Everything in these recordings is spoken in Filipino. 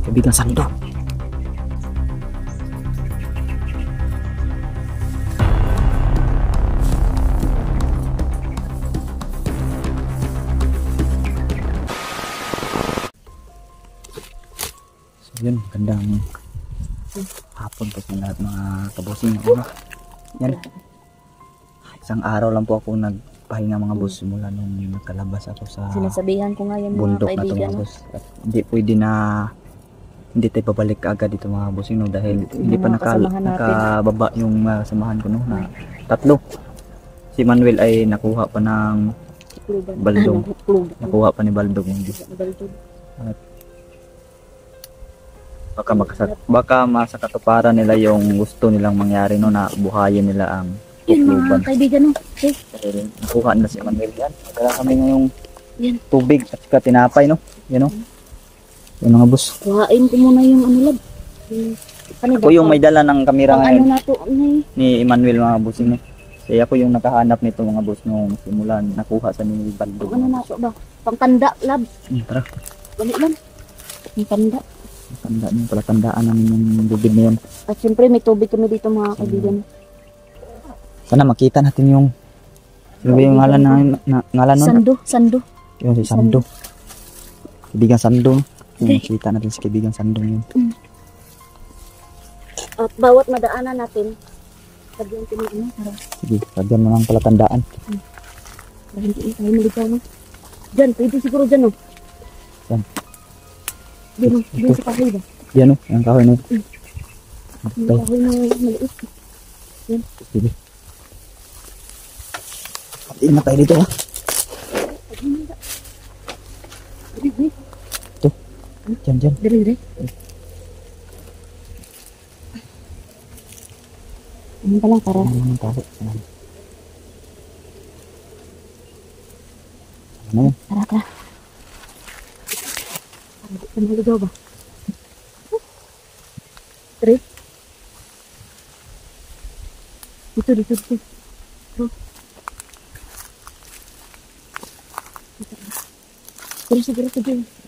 Kaibigan Sando. So yun, gandang hapon po sa lahat mga kabosing. Yan. Isang araw lang po ako nagpahinga mga boss simula nung nagkalabas ako sa sinasabihan ko nga yan mga bundok na ito kaibigan. mga boss. At hindi pwede na hindi tayo babalik agad dito mga bossing no, dahil hindi pa nakababa yung samahan ko no, na tatlo. Si Manuel ay nakuha pa ng baldog. Nakuha pa ni Baldog yung boss. At baka masakatuparan nila yung gusto nilang mangyari no, na buhayin nila ang Yun tukluban. mga kaibigan no. Okay. Nakuha nila si Manuel yan. Magkala kami ngayong Yan. tubig at saka tinapay no. Yan no. Yan mga boss. Kuhain ko muna yung ano lab. Ako yung may dala ng kamera ngayon ano na to, ni Emmanuel mga boss no. Kaya ako yung nakahanap nito mga boss nung simulan nakuha sa ni Baldog. ano na to ba? Pangtanda lab. Tara. Dali lang. Pangtanda. Tanda niyo pala, tandaan namin yung bubid na yun. At syempre may tubig kami dito mga kaibigan. Sana makita natin yung yung ngalan ngalan nun. Sando. Yung si Sando. Kaibigan Sando. Makita natin si kaibigan Sando yun. At bawat madaanan natin, sabihan ko na ano, para Sige, sabihan mo ng palatandaan. hindi tayo malitaw no. Diyan, pwede siguro dyan no. Yan. Diyan sa kahoy ba? Yan o, yung kahoy na yun. Yung kahoy na maliit. Yan. Sige. Ingat tayo dito ha. Ito. Diyan. Dali. Ano pa lang para Ang kahoy. Ano yun? tara. Ano maligaw ba? Tari. Dito.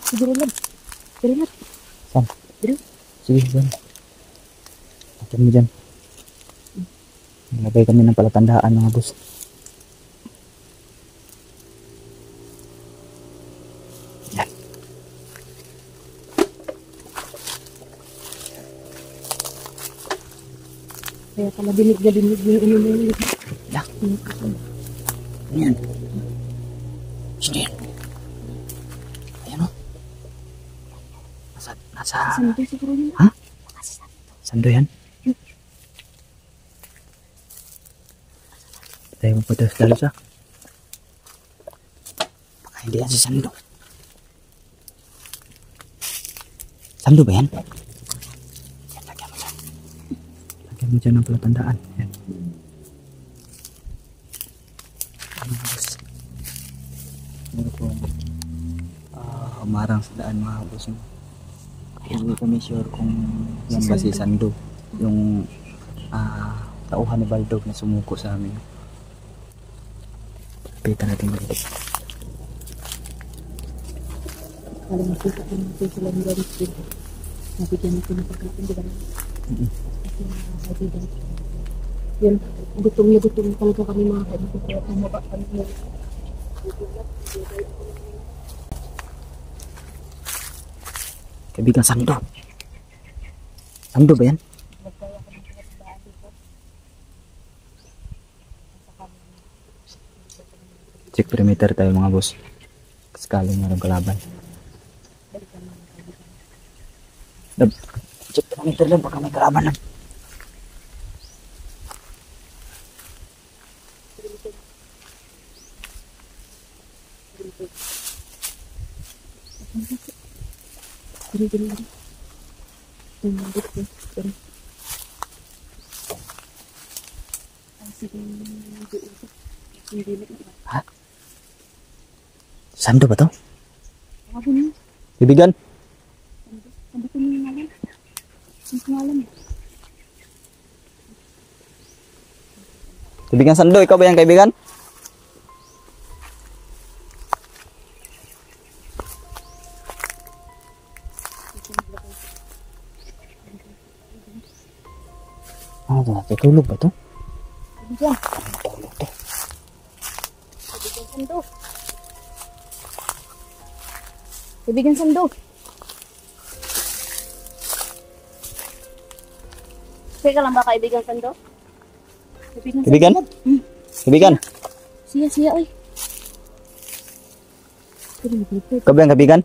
Siguro lang. Tari lang. Saan? Dito. Sige, dyan. Atin mo dyan. Nalagay kami ng palatandaan mga boss. Yan. Kaya pala dinig yung ano na yun. Yan. Yan. Sino yan? Ayan o. Nasa... Sando siguro yun. Ha? Sando yan? Tayo magpatas dalo sa. Baka hindi yan si Sando. Sando ba yan? Yan, lagyan mo dyan. Lagyan mo dyan ng palatandaan. Yan. Ano boss? Ano po? Umarang sa daan mga boss. Hindi kami sure kung yan ba si Sando. Yung tauhan ni Baldog na sumuko sa amin. Pita natin dito. Kalau makita ko natin sila ni Rory Street. Nabigyan natin ng pagkain, di ba? Yan, gutom talaga kami mga kaibigan. Kaya bumaba kami ngayon. Kaibigan Sando. Sando ba yan? Check perimeter tayo mga boss. Sakaling mayroong kalaban. Check perimeter lang baka may kalaban lang. Ha? Sando ba to? Kaibigan? Kaibigan Sando, ikaw ba yan kaibigan? Ano ito? Natutulog ba ito? Kaibigan. Natulog to. Kaibigan Sando. Kaibigan Sando. Teka lang ba kaibigan Sando? Kaibigan? Sando. Hmm. Kaibigan? Siya, oy. Ikaw ba yung kaibigan?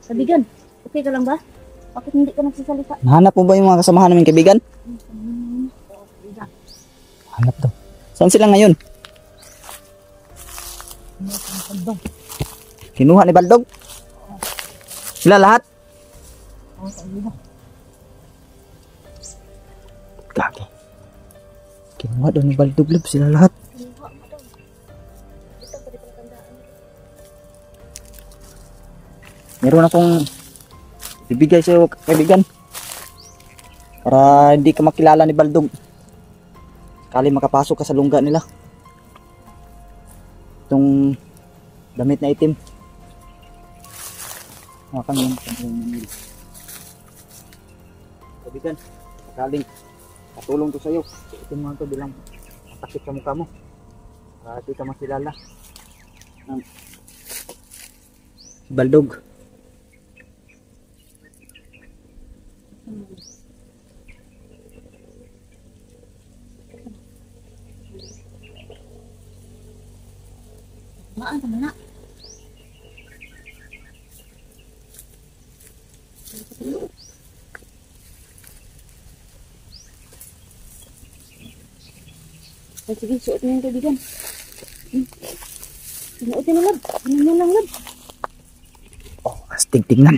Kaibigan, okay ka lang ba? Bakit hindi ka nagsasalita? Nahanap mo ba yung mga kasamahan namin kaibigan? Hanap daw. Saan sila ngayon? Kinuha ni Baldog? Sila lahat? Gagi. Kinuha daw ni Baldog Lab sila lahat. Meron akong bibigay sa'yo kaibigan. Para hindi ka makilala ni Baldog. Kali makapasok ka sa lungga nila. Itong damit na itim. Makan yung pangyayon. Kaibigan, sakaling katulong to sa'yo. Ito mga to bilang matakit sa mukha mo. Para di ka makilala. Baldog. Maan naman na. Ay, sige, suot mo yung kaibigan. Sinuotin na lang. Ano mo lang lang. Oh, astig tingnan.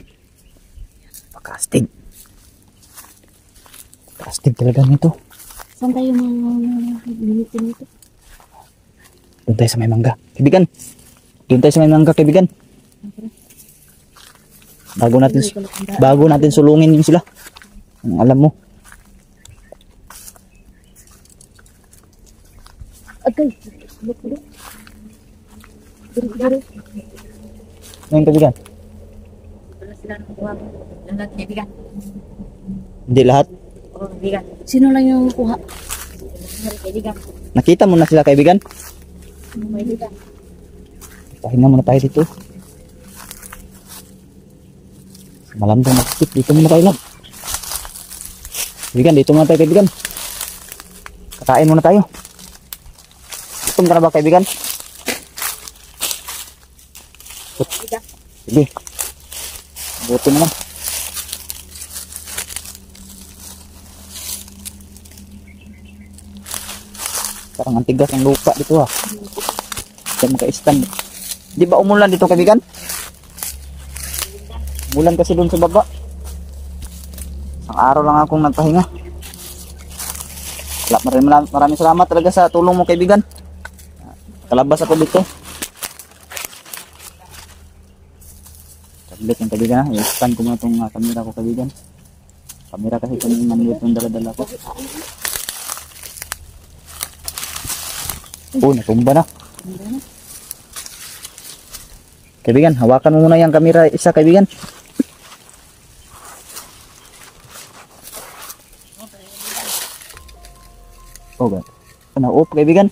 Pakastig. Pakastig talaga nito. Saan tayo mga minutin nito? Doon tayo sa may mangga. Kaibigan. Doon tayo sa may mangga, kaibigan. Bago natin sulungin yung sila. Ang alam mo. Okay. Bulok. Diri. Ngayon, kaibigan. Wala sila nakuha. Lahat kaibigan. Hindi lahat. Oo, kaibigan. Sino lang yung nakuha? Kaibigan. Nakita mo na sila, kaibigan. Kaibigan. Pahinga muna tayo dito. Malamdang makikip. Dito muna tayo lang. Kaibigan, dito muna tayo, kaibigan. Kakain muna tayo. Gutom ka na ba, kaibigan? Kaibigan. Sige. Buti naman. Parang ang tigas ng lupa dito ha. Diyan ka-stand. Di ba umulan dito, kaibigan? Umulan kasi doon sa baba. Isang araw lang akong nagpahinga. Maraming salamat talaga sa tulong mo, kaibigan. Kalabas ako dito. Saglit yung kaibigan ha. I-stand ko muna itong camera ko, kaibigan. Camera kasi itong manlit yung dala-dala ko. Oh, natumba na. Kaibigan, hawakan mo muna yung camera isa, kaibigan. Oh, God. Ano, kaibigan.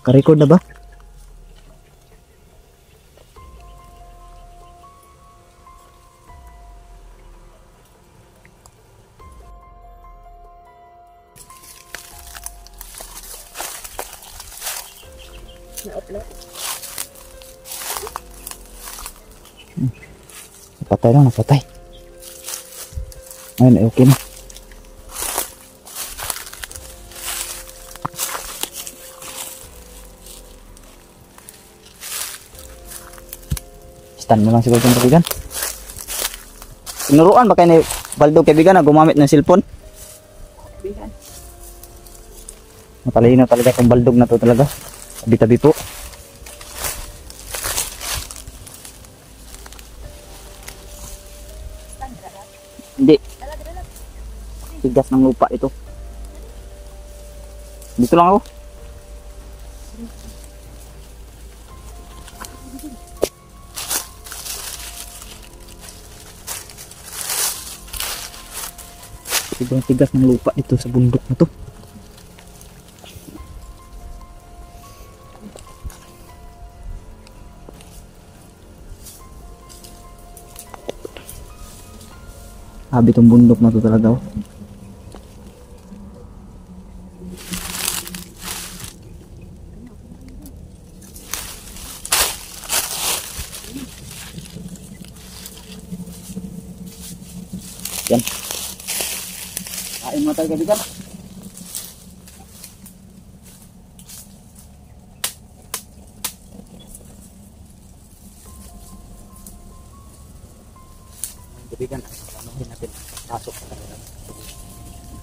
Ka-record na ba? Napatay lang, napatay. Ngayon, okay na. Stand mo lang siguro yung kaibigan. Tinuruan ba kayo ni Baldog, kaibigan, na gumamit ng cellphone? Kaibigan. Matalino talaga itong Baldog na to talaga. Tabi-tabi po. Hindi. Tigas ng lupa ito. Dito lang ako. Sobrang tigas ng lupa dito sa bundok na to. Sabi itong bundok na to talaga. Oh. Yan. Kain mo tayo kaibigan. Kaibigan, panuhin natin pasok sa kanila.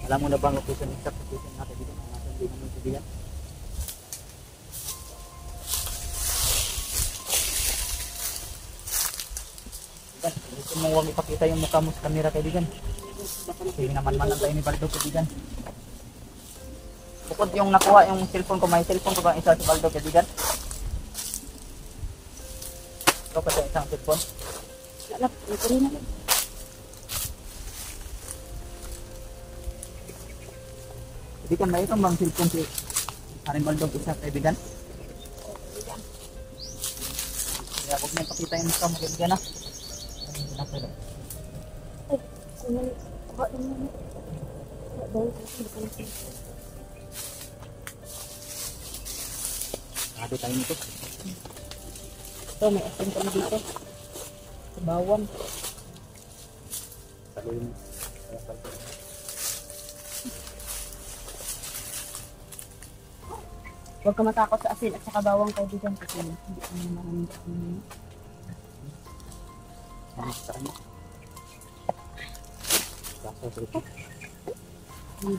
Alam mo na ba ang location ng exact location na kaibigan? Nasaan din naman kaibigan? Kaibigan, gusto mo huwag ipakita yung mukha mo sa camera kaibigan. Sige naman man lang tayo ni Baldo kaibigan. Bukod yung nakuha yung cellphone ko, may cellphone ko bang isa si Baldo kaibigan? Ito pa sa isang cellphone. Lalap, ito rin naman. Kaibigan, may itong bang cellphone si Haring Baldo isa kaibigan? Kaya huwag na ipakita yung mukha mo kaibigan ha. Ay, kunin. Kuha din naman. Dahil kasi nakalapin. Sabi tayo nito. Ito, may asin kami dito. Sa bawang. Saluhin. Huwag ka matakot sa asin at saka bawang kaibigan kasi hindi ko maraming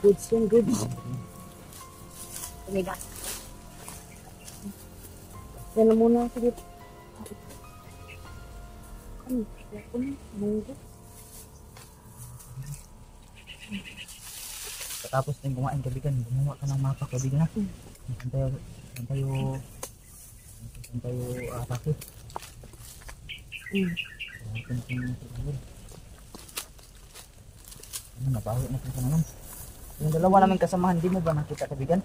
goods yun, goods. Omega. Yan na muna, sige. Ano? Ako na, munggo. Tapos na yung kumain kaibigan, gumawa ka ng mapa kaibigan ha. Saan tayo atake. Nabawi natin sa naman. Yung dalawa namin kasamahan, di mo ba nakita kaibigan?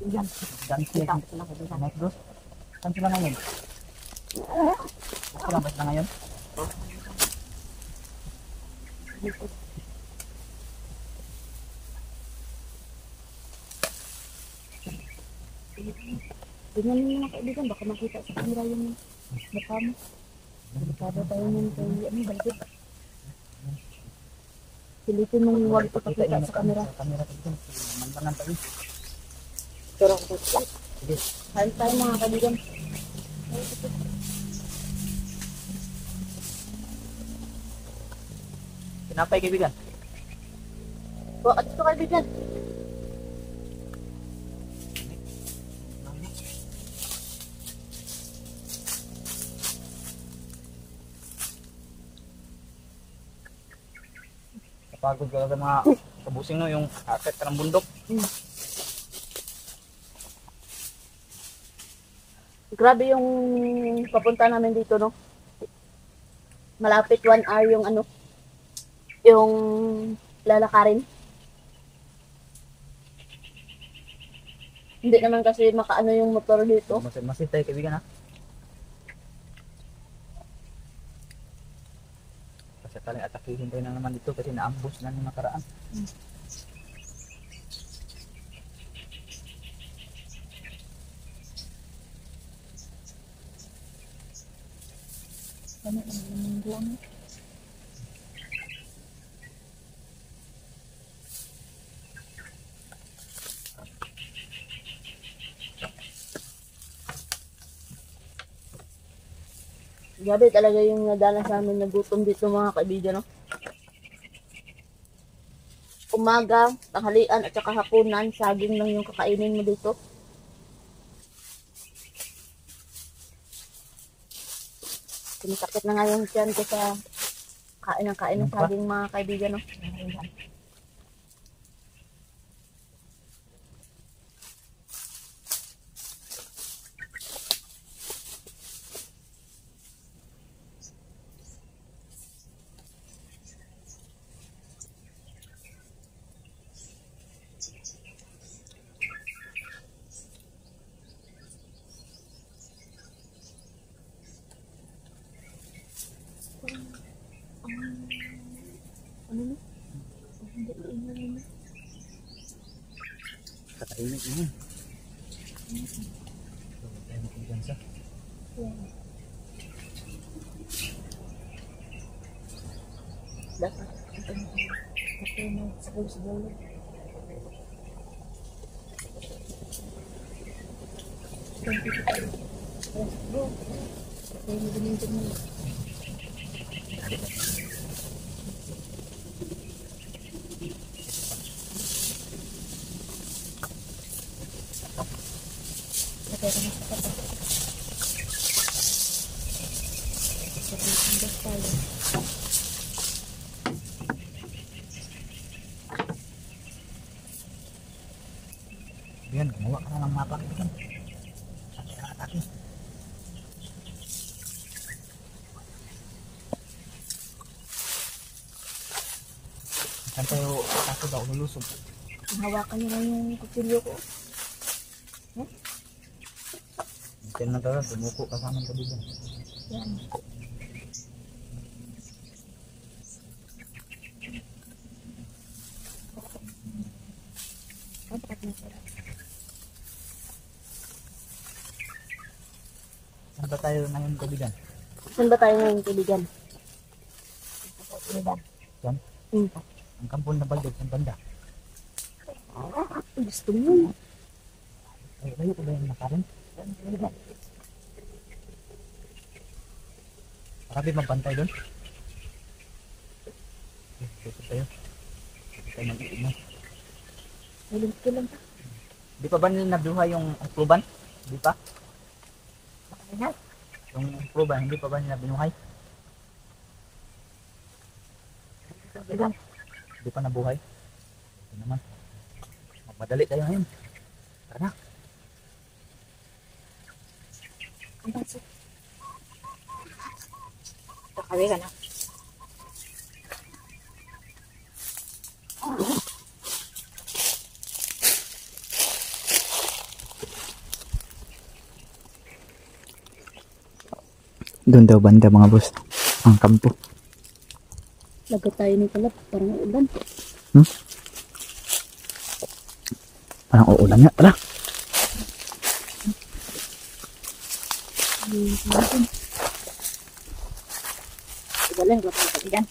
Yan. Dante, Kita ko sila kaibigan. Night Bros. Saan sila ngayon? Gusto lang ba sila ngayon? Tingnan mo mga kaibigan, baka makita sa camera yung mukha mo. Delikado tayo nun kay Balbit. Pilitin mong huwag ipakita sa camera. Sa camera kaibigan. Mantanan tayo. Pero ako sa Sige. kain tayo mga kaibigan. Tinapay kaibigan. O, at ito kaibigan. Kapagod ka sa mga kabusing no, yung akit ka ng bundok. Grabe yung papunta namin dito, no? Malapit 1 hour yung ano, yung lalakarin. Hindi naman kasi makaano yung motor dito. Masit tayo kaibigan ha. Kasi taling atakihin tayo na naman dito kasi naambus na nung nakaraan. Ano ang buwan? Grabe talaga yung nadanas namin na gutom dito mga kaibigan, no? Umaga, tanghalian at saka hapunan, saging lang yung kakainin mo dito. Sumisakit na nga yung tiyan ko sa kain ng saging mga kaibigan, no? Katahimik na yun. Tayo mo kumpiyansa. Yan. Dapat ito sa siguro. Yan, gumawa ka na ng mapa kaibigan. Atake. Saan tayo ako daw lulusog? Hawakan niyo lang yung kutsilyo ko. Yan na daw, dumuko ka sa amin kaibigan. Yan. Saan ba tayo ngayon kaibigan? Saan ba tayo ngayon, kaibigan? Yan? Ang kampon na baldog ng banda. Gusto mo. Ay, layo ko ba yung nakarin? Marami magbantay doon. Dito tayo. Dito tayo mag-iingat. Malimit ko lang. Di pa ba nabuhay yung proban? Di pa? Yung proban, hindi pa ba nila binuhay? Di pa nabuhay? Ito naman. Magmadali tayo ngayon. Tara. Ang baso. Kakawi ka na. Doon daw banda mga boss. Ang kampo. Lagot tayo ng kalap. Parang ulan. Parang uulan nga. Tara. Galing ko tayo kaibigan.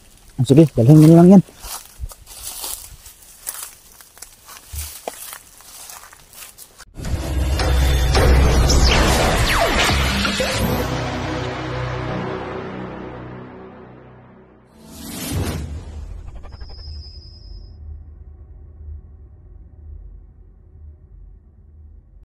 Sige, dalhin mo lang yan.